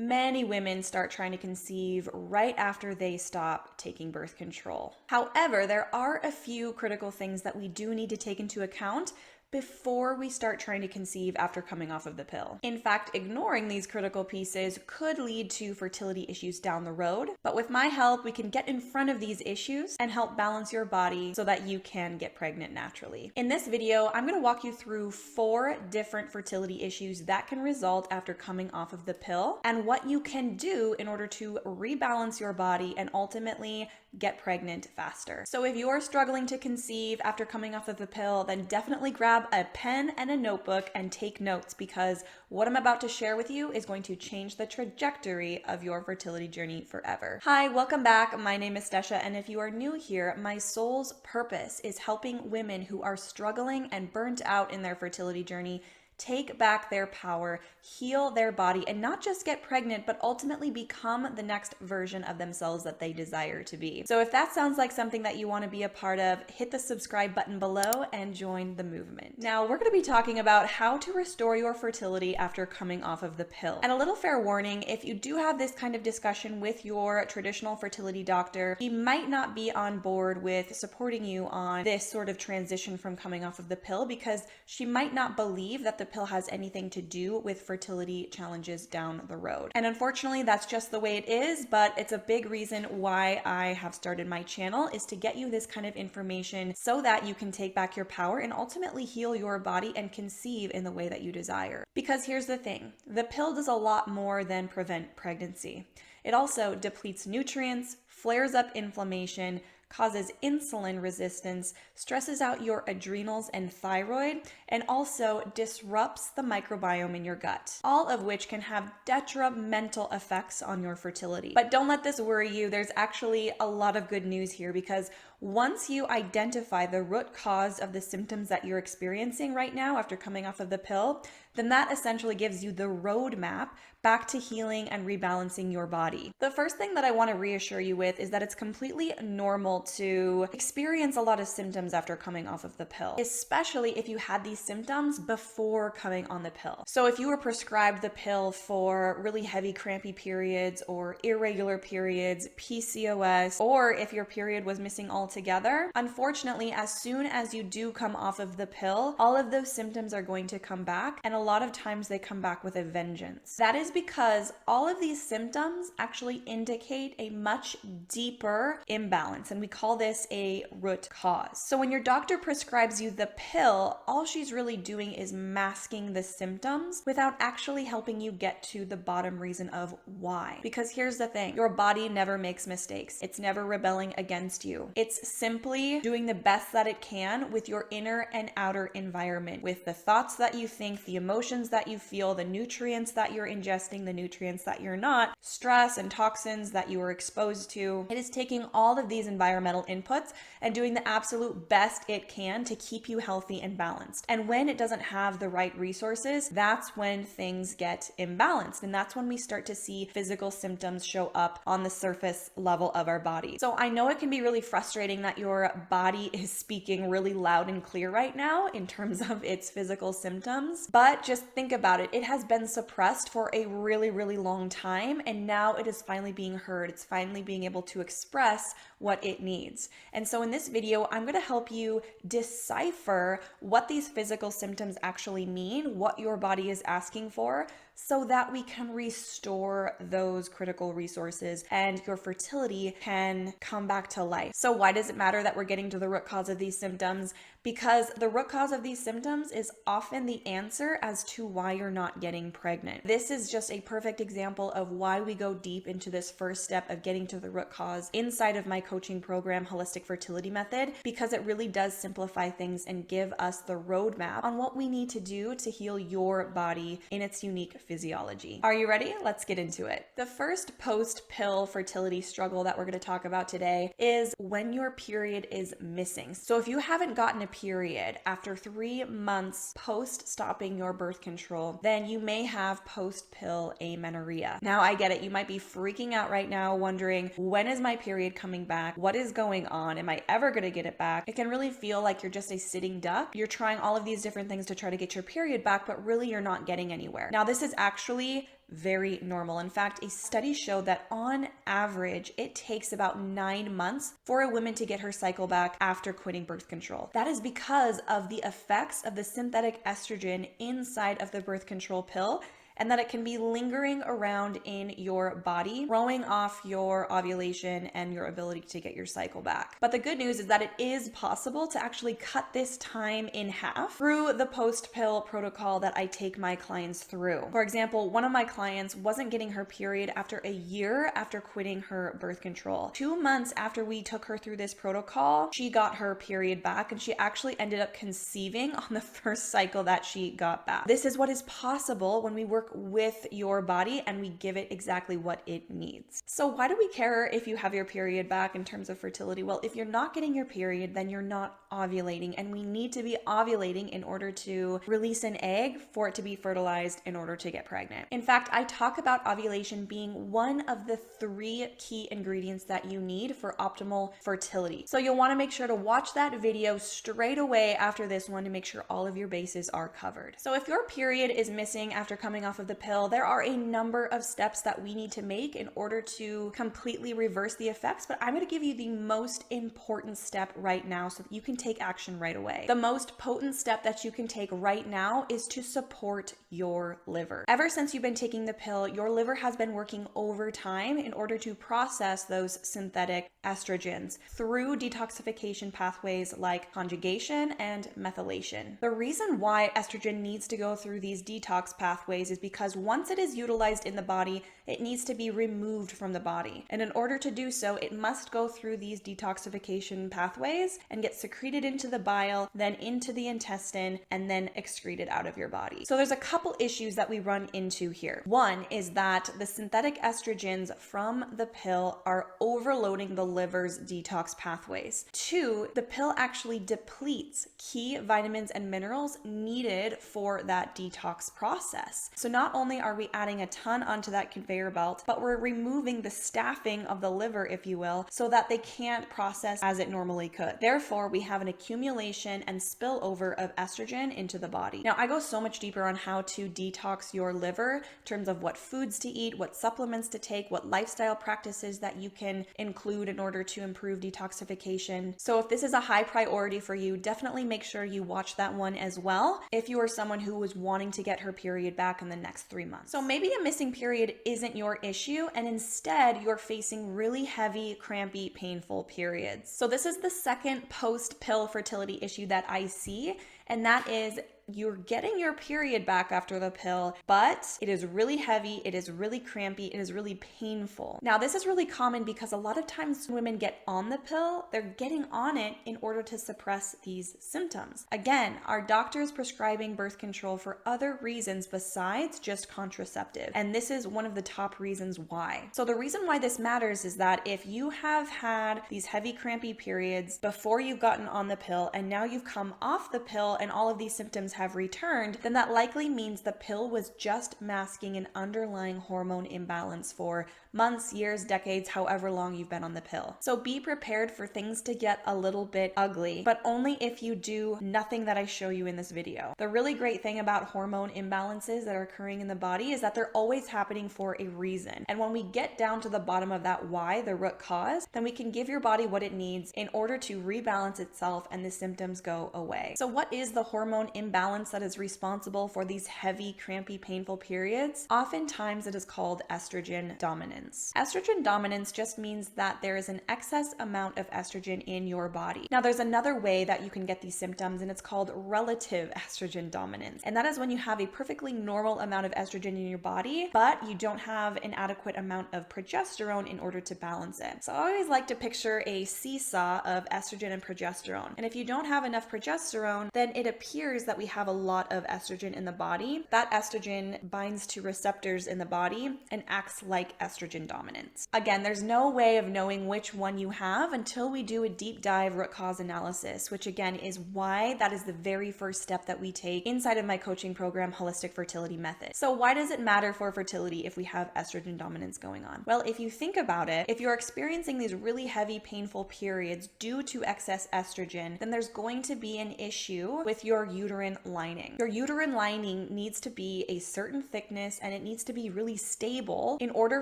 many women start trying to conceive right after they stop taking birth control. However, there are a few critical things that we do need to take into account before we start trying to conceive after coming off of the pill. In fact, ignoring these critical pieces could lead to fertility issues down the road, but with my help, we can get in front of these issues and help balance your body so that you can get pregnant naturally. In this video, I'm going to walk you through 4 different fertility issues that can result after coming off of the pill and what you can do in order to rebalance your body and ultimately get pregnant faster. So if you're struggling to conceive after coming off of the pill, then definitely grab a pen and a notebook and take notes, because what I'm about to share with you is going to change the trajectory of your fertility journey forever. Hi, welcome back. My name is Desha, and if you are new here, my soul's purpose is helping women who are struggling and burnt out in their fertility journey take back their power, heal their body, and not just get pregnant, but ultimately become the next version of themselves that they desire to be. So if that sounds like something that you want to be a part of, hit the subscribe button below and join the movement. Now, we're going to be talking about how to restore your fertility after coming off of the pill. And a little fair warning, if you do have this kind of discussion with your traditional fertility doctor, he might not be on board with supporting you on this sort of transition from coming off of the pill, because she might not believe that the pill has anything to do with fertility challenges down the road. And unfortunately, that's just the way it is, but it's a big reason why I have started my channel, is to get you this kind of information so that you can take back your power and ultimately heal your body and conceive in the way that you desire. Because here's the thing, the pill does a lot more than prevent pregnancy. It also depletes nutrients, flares up inflammation, causes insulin resistance, stresses out your adrenals and thyroid, and also disrupts the microbiome in your gut, all of which can have detrimental effects on your fertility. But don't let this worry you. There's actually a lot of good news here, because once you identify the root cause of the symptoms that you're experiencing right now after coming off of the pill, then that essentially gives you the roadmap back to healing and rebalancing your body. The first thing that I want to reassure you with is that it's completely normal to experience a lot of symptoms after coming off of the pill, especially if you had these symptoms before coming on the pill. So if you were prescribed the pill for really heavy crampy periods or irregular periods, PCOS, or if your period was missing altogether, unfortunately, as soon as you do come off of the pill, all of those symptoms are going to come back, and a lot of times they come back with a vengeance. That is because all of these symptoms actually indicate a much deeper imbalance, and we call this a root cause. So when your doctor prescribes you the pill, all she's really doing is masking the symptoms without actually helping you get to the bottom reason of why. Because here's the thing, your body never makes mistakes. It's never rebelling against you. It's simply doing the best that it can with your inner and outer environment, with the thoughts that you think, the emotions that you feel, the nutrients that you're ingesting, the nutrients that you're not, stress and toxins that you are exposed to. It is taking all of these environmental inputs and doing the absolute best it can to keep you healthy and balanced. And when it doesn't have the right resources, that's when things get imbalanced. And that's when we start to see physical symptoms show up on the surface level of our body. So I know it can be really frustrating that your body is speaking really loud and clear right now in terms of its physical symptoms, but just think about it. It has been suppressed for a really, really long time, and now it is finally being heard. It's finally being able to express what it needs. And so in this video, I'm going to help you decipher what these physical symptoms actually mean, what your body is asking for, so that we can restore those critical resources and your fertility can come back to life. So why does it matter that we're getting to the root cause of these symptoms? Because the root cause of these symptoms is often the answer as to why you're not getting pregnant. This is just a perfect example of why we go deep into this first step of getting to the root cause inside of my coaching program, Holistic Fertility Method, because it really does simplify things and give us the roadmap on what we need to do to heal your body in its unique physiology. Are you ready? Let's get into it. The first post-pill fertility struggle that we're going to talk about today is when your period is missing. So if you haven't gotten a period after 3 months post stopping your birth control, then you may have post-pill amenorrhea. Now I get it. You might be freaking out right now wondering, when is my period coming back? What is going on? Am I ever going to get it back? It can really feel like you're just a sitting duck. You're trying all of these different things to try to get your period back, but really you're not getting anywhere. Now this is actually very normal. In fact, a study showed that on average, it takes about 9 months for a woman to get her cycle back after quitting birth control. That is because of the effects of the synthetic estrogen inside of the birth control pill, and that it can be lingering around in your body, throwing off your ovulation and your ability to get your cycle back. But the good news is that it is possible to actually cut this time in half through the post-pill protocol that I take my clients through. For example, one of my clients wasn't getting her period after a year after quitting her birth control. 2 months after we took her through this protocol, she got her period back, and she actually ended up conceiving on the first cycle that she got back. This is what is possible when we work with your body and we give it exactly what it needs. So why do we care if you have your period back in terms of fertility? Well, if you're not getting your period, then you're not ovulating, and we need to be ovulating in order to release an egg for it to be fertilized in order to get pregnant. In fact, I talk about ovulation being one of the 3 key ingredients that you need for optimal fertility. So you'll want to make sure to watch that video straight away after this one to make sure all of your bases are covered. So if your period is missing after coming off of the pill, there are a number of steps that we need to make in order to completely reverse the effects, but I'm going to give you the most important step right now so that you can take action right away. The most potent step that you can take right now is to support your liver. Ever since you've been taking the pill, your liver has been working overtime in order to process those synthetic estrogens through detoxification pathways like conjugation and methylation. The reason why estrogen needs to go through these detox pathways is because once it is utilized in the body, it needs to be removed from the body. And in order to do so, it must go through these detoxification pathways and get secreted into the bile, then into the intestine, and then excreted out of your body. So there's a couple issues that we run into here. One is that the synthetic estrogens from the pill are overloading the liver's detox pathways. 2, the pill actually depletes key vitamins and minerals needed for that detox process. So not only are we adding a ton onto that conveyor belt, but we're removing the staffing of the liver, if you will, so that they can't process as it normally could. Therefore, we have an accumulation and spillover of estrogen into the body. Now, I go so much deeper on how to detox your liver in terms of what foods to eat, what supplements to take, what lifestyle practices that you can include in order to improve detoxification. So if this is a high priority for you, definitely make sure you watch that one as well if you are someone who was wanting to get her period back in the next 3 months. So maybe a missing period isn't your issue, and instead you're facing really heavy, crampy, painful periods. So this is the second post-pill fertility issue that I see, and that is you're getting your period back after the pill, but it is really heavy, it is really crampy, it is really painful. Now, this is really common because a lot of times women get on the pill, they're getting on it in order to suppress these symptoms. Again, our doctor is prescribing birth control for other reasons besides just contraceptive, and this is one of the top reasons why. So the reason why this matters is that if you have had these heavy, crampy periods before you've gotten on the pill, and now you've come off the pill and all of these symptoms have returned, then that likely means the pill was just masking an underlying hormone imbalance for months, years, decades, however long you've been on the pill. So be prepared for things to get a little bit ugly, but only if you do nothing that I show you in this video. The really great thing about hormone imbalances that are occurring in the body is that they're always happening for a reason. And when we get down to the bottom of that why, the root cause, then we can give your body what it needs in order to rebalance itself and the symptoms go away. So what is the hormone imbalance that is responsible for these heavy, crampy, painful periods? Oftentimes it is called estrogen dominance. Estrogen dominance just means that there is an excess amount of estrogen in your body. Now, there's another way that you can get these symptoms, and it's called relative estrogen dominance. And that is when you have a perfectly normal amount of estrogen in your body, but you don't have an adequate amount of progesterone in order to balance it. So I always like to picture a seesaw of estrogen and progesterone. And if you don't have enough progesterone, then it appears that we have a lot of estrogen in the body. That estrogen binds to receptors in the body and acts like estrogen dominance. Again, there's no way of knowing which one you have until we do a deep dive root cause analysis, which again is why that is the very first step that we take inside of my coaching program, Holistic Fertility Method. So why does it matter for fertility if we have estrogen dominance going on? Well, if you think about it, if you're experiencing these really heavy, painful periods due to excess estrogen, then there's going to be an issue with your uterine lining. Your uterine lining needs to be a certain thickness and it needs to be really stable in order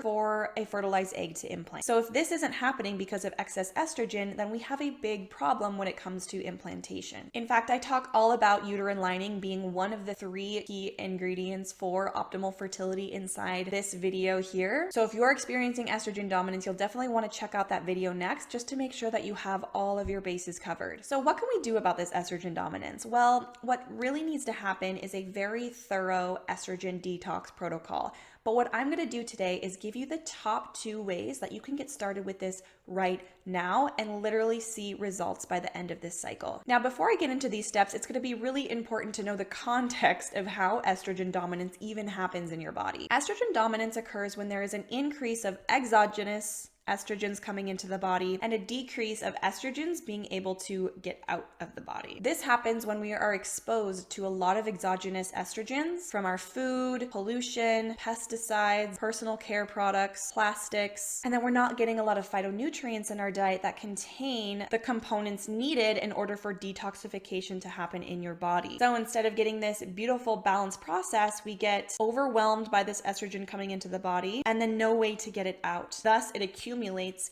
for a fertilized egg to implant. So if this isn't happening because of excess estrogen, then we have a big problem when it comes to implantation. In fact, I talk all about uterine lining being one of the 3 key ingredients for optimal fertility inside this video here. So if you're experiencing estrogen dominance, you'll definitely want to check out that video next just to make sure that you have all of your bases covered. So what can we do about this estrogen dominance? Well, what really needs to happen is a very thorough estrogen detox protocol. But what I'm going to do today is give you the top 2 ways that you can get started with this right now and literally see results by the end of this cycle. Now, before I get into these steps, it's going to be really important to know the context of how estrogen dominance even happens in your body. Estrogen dominance occurs when there is an increase of exogenous estrogens coming into the body and a decrease of estrogens being able to get out of the body. This happens when we are exposed to a lot of exogenous estrogens from our food, pollution, pesticides, personal care products, plastics, and then we're not getting a lot of phytonutrients in our diet that contain the components needed in order for detoxification to happen in your body. So instead of getting this beautiful balanced process, we get overwhelmed by this estrogen coming into the body and then no way to get it out. Thus, it accumulates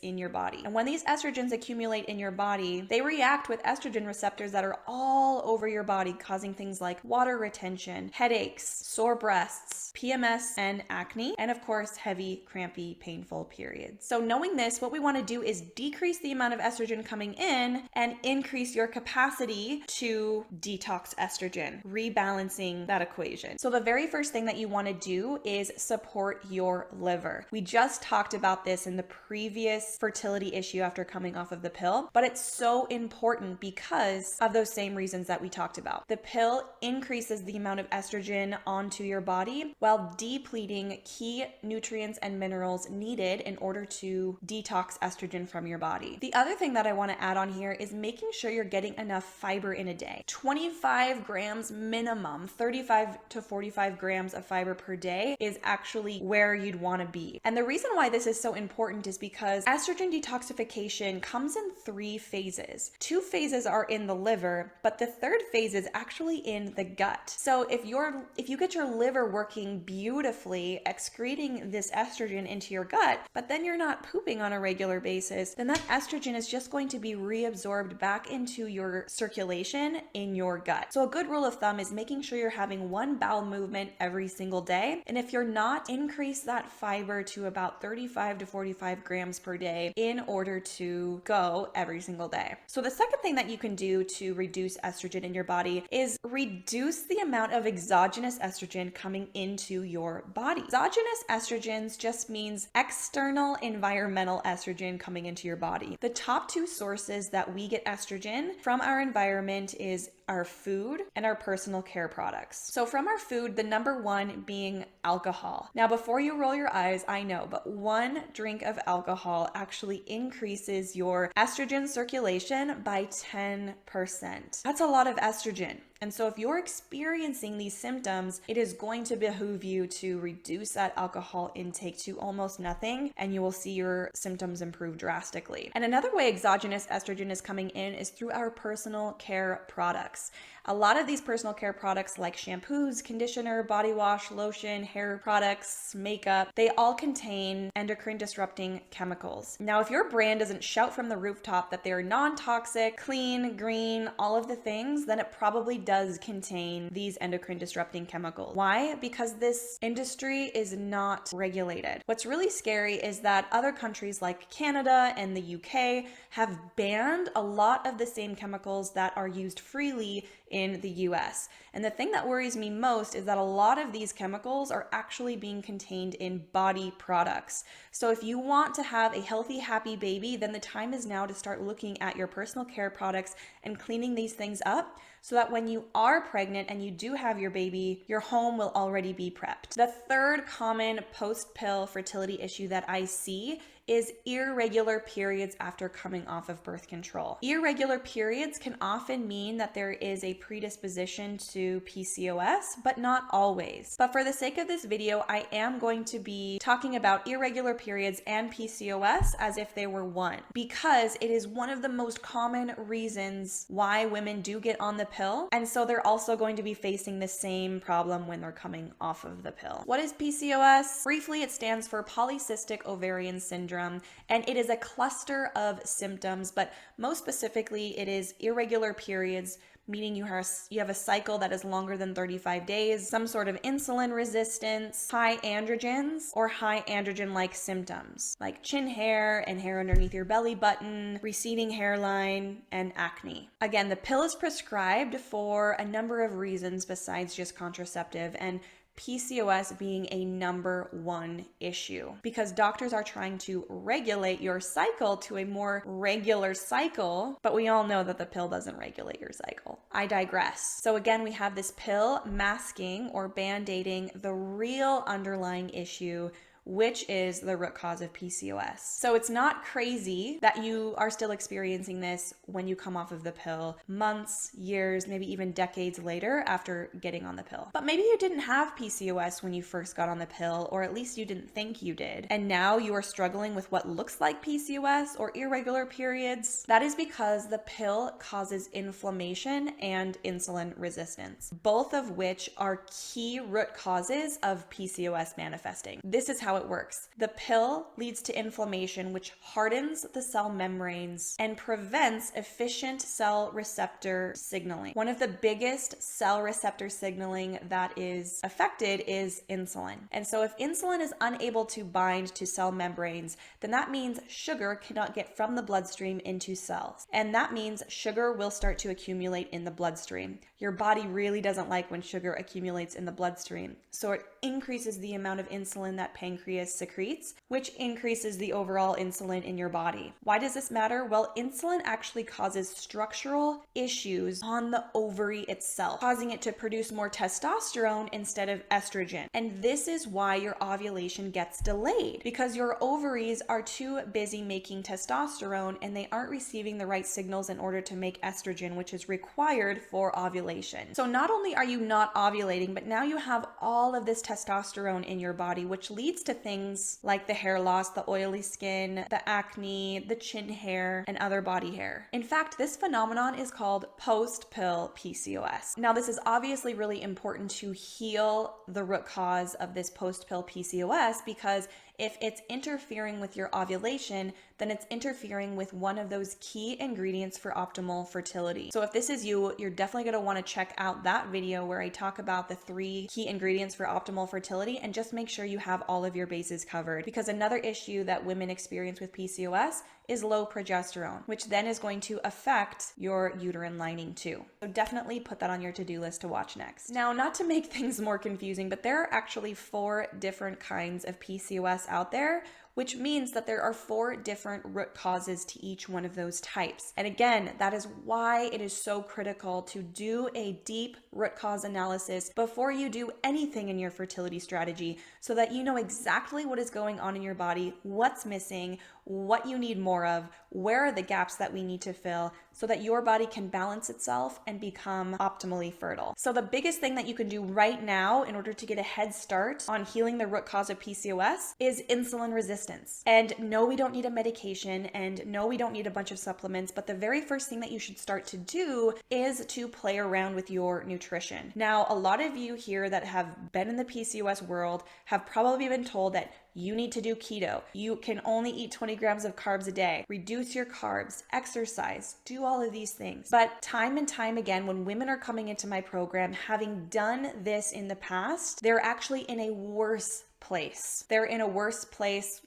in your body. And when these estrogens accumulate in your body, they react with estrogen receptors that are all over your body, causing things like water retention, headaches, sore breasts, PMS and acne, and of course, heavy, crampy, painful periods. So knowing this, what we want to do is decrease the amount of estrogen coming in and increase your capacity to detox estrogen, rebalancing that equation. So the very first thing that you want to do is support your liver. We just talked about this in the previous fertility issue after coming off of the pill, but it's so important because of those same reasons that we talked about. The pill increases the amount of estrogen onto your body while depleting key nutrients and minerals needed in order to detox estrogen from your body. The other thing that I want to add on here is making sure you're getting enough fiber in a day. 25 grams minimum, 35 to 45 grams of fiber per day is actually where you'd want to be. And the reason why this is so important is because estrogen detoxification comes in 3 phases. 2 phases are in the liver, but the 3rd phase is actually in the gut. So if you get your liver working beautifully, excreting this estrogen into your gut, but then you're not pooping on a regular basis, then that estrogen is just going to be reabsorbed back into your circulation in your gut. So a good rule of thumb is making sure you're having 1 bowel movement every single day. And if you're not, increase that fiber to about 35 to 45 grams per day in order to go every single day. So the second thing that you can do to reduce estrogen in your body is reduce the amount of exogenous estrogen coming into your body. Exogenous estrogens just means external environmental estrogen coming into your body. The top 2 sources that we get estrogen from our environment is our food and our personal care products. So from our food, the number 1 being alcohol. Now, before you roll your eyes, I know, but 1 drink of alcohol actually increases your estrogen circulation by 10%. That's a lot of estrogen. And so if you're experiencing these symptoms, it is going to behoove you to reduce that alcohol intake to almost nothing, and you will see your symptoms improve drastically. And another way exogenous estrogen is coming in is through our personal care products. A lot of these personal care products like shampoos, conditioner, body wash, lotion, hair products, makeup, they all contain endocrine disrupting chemicals. Now, if your brand doesn't shout from the rooftop that they're non-toxic, clean, green, all of the things, then it probably does contain these endocrine disrupting chemicals. Why? Because this industry is not regulated. What's really scary is that other countries like Canada and the UK have banned a lot of the same chemicals that are used freely in the US. And the thing that worries me most is that a lot of these chemicals are actually being contained in body products. So if you want to have a healthy, happy baby, then the time is now to start looking at your personal care products and cleaning these things up so that when you are pregnant and you do have your baby, your home will already be prepped. The third common post-pill fertility issue that I see is irregular periods after coming off of birth control. Irregular periods can often mean that there is a predisposition to PCOS, but not always. But for the sake of this video, I am going to be talking about irregular periods and PCOS as if they were one, because it is one of the most common reasons why women do get on the pill. And so they're also going to be facing the same problem when they're coming off of the pill. What is PCOS? Briefly, it stands for polycystic ovarian syndrome, and it is a cluster of symptoms, but most specifically, it is irregular periods, meaning you have a cycle that is longer than 35 days, some sort of insulin resistance, high androgens, or high androgen-like symptoms, like chin hair and hair underneath your belly button, receding hairline, and acne. Again, the pill is prescribed for a number of reasons besides just contraceptive, and PCOS being a number one issue, because doctors are trying to regulate your cycle to a more regular cycle, but we all know that the pill doesn't regulate your cycle. I digress. So again, we have this pill masking or band-aiding the real underlying issue, which is the root cause of PCOS. So it's not crazy that you are still experiencing this when you come off of the pill months, years, maybe even decades later after getting on the pill. But maybe you didn't have PCOS when you first got on the pill, or at least you didn't think you did. And now you are struggling with what looks like PCOS or irregular periods. That is because the pill causes inflammation and insulin resistance, both of which are key root causes of PCOS manifesting. This is how it works. The pill leads to inflammation, which hardens the cell membranes and prevents efficient cell receptor signaling. One of the biggest cell receptor signaling that is affected is insulin. And so if insulin is unable to bind to cell membranes, then that means sugar cannot get from the bloodstream into cells. And that means sugar will start to accumulate in the bloodstream. Your body really doesn't like when sugar accumulates in the bloodstream. So it increases the amount of insulin that pancreas secretes, which increases the overall insulin in your body. Why does this matter? Well, insulin actually causes structural issues on the ovary itself, causing it to produce more testosterone instead of estrogen. And this is why your ovulation gets delayed, because your ovaries are too busy making testosterone and they aren't receiving the right signals in order to make estrogen, which is required for ovulation. So not only are you not ovulating, but now you have all of this testosterone in your body, which leads to things like the hair loss, the oily skin, the acne, the chin hair, and other body hair. In fact, this phenomenon is called post-pill PCOS. Now, this is obviously really important to heal the root cause of this post-pill PCOS, because if it's interfering with your ovulation, then it's interfering with one of those key ingredients for optimal fertility. So if this is you, you're definitely going to want to check out that video where I talk about the 3 key ingredients for optimal fertility, and just make sure you have all of your bases covered. Because another issue that women experience with PCOS is low progesterone, which then is going to affect your uterine lining too. So definitely put that on your to-do list to watch next. Now, not to make things more confusing, but there are actually 4 different kinds of PCOS out there, which means that there are 4 different root causes to each one of those types. And again, that is why it is so critical to do a deep root cause analysis before you do anything in your fertility strategy, so that you know exactly what is going on in your body, what's missing, what you need more of, where are the gaps that we need to fill, so that your body can balance itself and become optimally fertile. So the biggest thing that you can do right now in order to get a head start on healing the root cause of PCOS is insulin resistance. And no, we don't need a medication, and no, we don't need a bunch of supplements, but the very first thing that you should start to do is to play around with your nutrition. Now, a lot of you here that have been in the PCOS world have probably been told that you need to do keto. You can only eat 20 grams of carbs a day. Reduce your carbs, exercise, do all of these things. But time and time again, when women are coming into my program, having done this in the past, they're actually in a worse place. They're in a worse place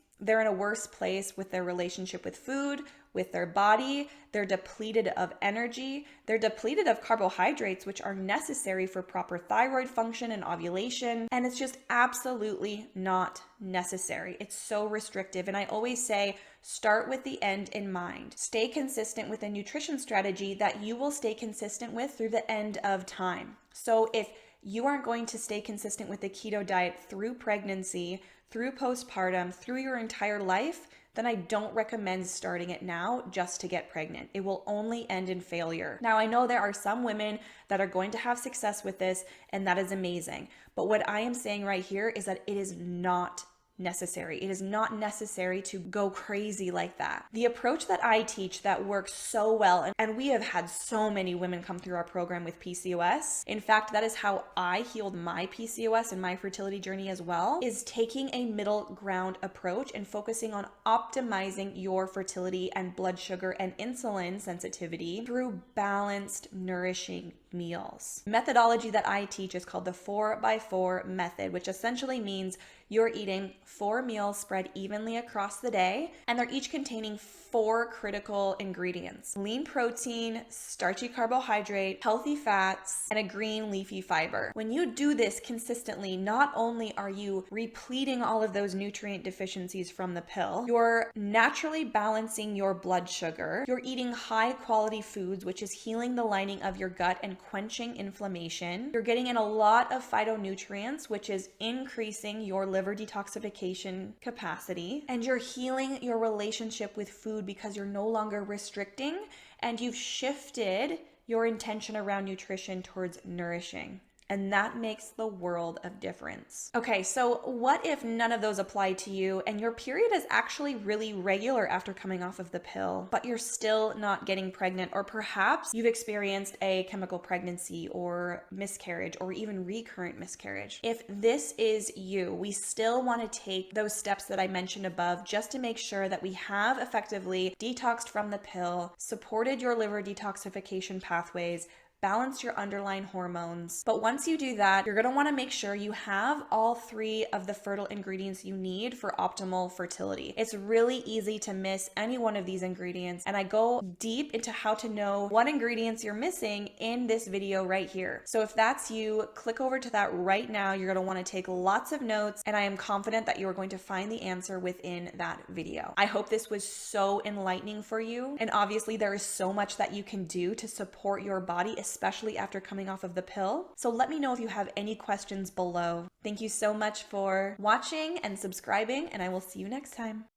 with their relationship with food, with their body. They're depleted of energy. They're depleted of carbohydrates, which are necessary for proper thyroid function and ovulation. And it's just absolutely not necessary. It's so restrictive. And I always say, start with the end in mind. Stay consistent with a nutrition strategy that you will stay consistent with through the end of time. So if you aren't going to stay consistent with the keto diet through pregnancy, through postpartum, through your entire life, then I don't recommend starting it now just to get pregnant. It will only end in failure. Now, I know there are some women that are going to have success with this, and that is amazing. But what I am saying right here is that it is not necessary. It is not necessary to go crazy like that. The approach that I teach that works so well, and we have had so many women come through our program with PCOS. In fact, that is how I healed my PCOS and my fertility journey as well, is taking a middle ground approach and focusing on optimizing your fertility and blood sugar and insulin sensitivity through balanced, nourishing meals. The methodology that I teach is called the 4x4 method, which essentially means you're eating 4 meals spread evenly across the day, and they're each containing 4 critical ingredients: lean protein, starchy carbohydrate, healthy fats, and a green leafy fiber. When you do this consistently, not only are you repleting all of those nutrient deficiencies from the pill, you're naturally balancing your blood sugar, you're eating high quality foods, which is healing the lining of your gut and quenching inflammation, you're getting in a lot of phytonutrients, which is increasing your liver detoxification capacity, and you're healing your relationship with food because you're no longer restricting and you've shifted your intention around nutrition towards nourishing. And that makes the world of difference. Okay, so what if none of those apply to you and your period is actually really regular after coming off of the pill, but you're still not getting pregnant, or perhaps you've experienced a chemical pregnancy or miscarriage or even recurrent miscarriage? If this is you, we still want to take those steps that I mentioned above just to make sure that we have effectively detoxed from the pill, supported your liver detoxification pathways, balance your underlying hormones. But once you do that, you're gonna wanna make sure you have all 3 of the fertile ingredients you need for optimal fertility. It's really easy to miss any one of these ingredients, and I go deep into how to know what ingredients you're missing in this video right here. So if that's you, click over to that right now. You're gonna wanna take lots of notes, and I am confident that you are going to find the answer within that video. I hope this was so enlightening for you, and obviously there is so much that you can do to support your body, especially after coming off of the pill. So let me know if you have any questions below. Thank you so much for watching and subscribing, and I will see you next time.